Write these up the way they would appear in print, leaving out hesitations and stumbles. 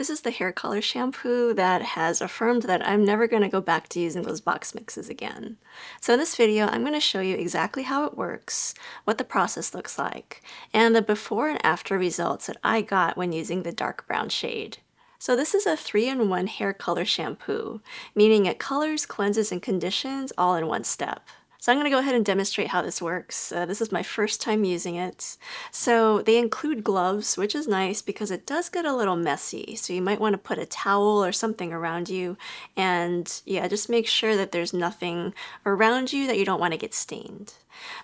This is the hair color shampoo that has affirmed that I'm never going to go back to using those box mixes again. So in this video, I'm going to show you exactly how it works, what the process looks like, and the before and after results that I got when using the dark brown shade. So this is a 3-in-1 hair color shampoo, meaning it colors, cleanses, and conditions all in one step. So I'm going to go ahead and demonstrate how this works. This is my first time using it. So they include gloves, which is nice because it does get a little messy. So you might want to put a towel or something around you. And yeah, just make sure that there's nothing around you that you don't want to get stained.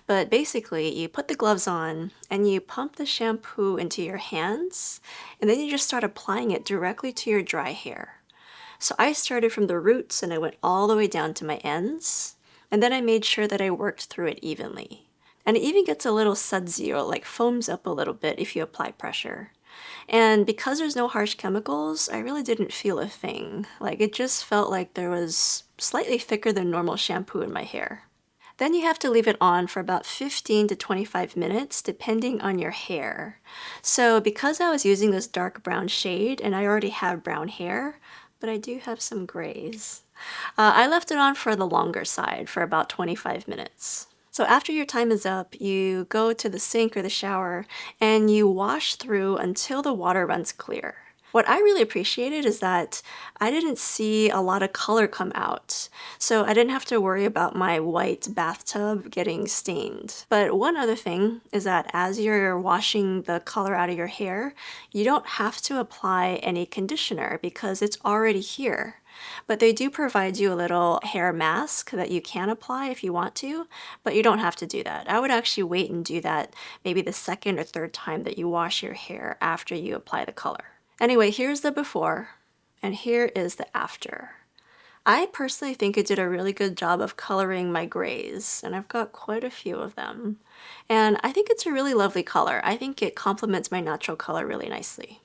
But basically, you put the gloves on and you pump the shampoo into your hands, and then you just start applying it directly to your dry hair. So I started from the roots and I went all the way down to my ends. And then I made sure that I worked through it evenly. And it even gets a little sudsy or like foams up a little bit if you apply pressure. And because there's no harsh chemicals, I really didn't feel a thing. Like it just felt like there was slightly thicker than normal shampoo in my hair. Then you have to leave it on for about 15 to 25 minutes depending on your hair. So because I was using this dark brown shade and I already have brown hair, but I do have some grays, I left it on for the longer side for about 25 minutes. So after your time is up, you go to the sink or the shower and you wash through until the water runs clear. What I really appreciated is that I didn't see a lot of color come out, so I didn't have to worry about my white bathtub getting stained. But one other thing is that as you're washing the color out of your hair, you don't have to apply any conditioner because it's already here. But they do provide you a little hair mask that you can apply if you want to, but you don't have to do that. I would actually wait and do that maybe the second or third time that you wash your hair after you apply the color. Anyway, here's the before, and here is the after. I personally think it did a really good job of coloring my grays, and I've got quite a few of them. And I think it's a really lovely color. I think it complements my natural color really nicely.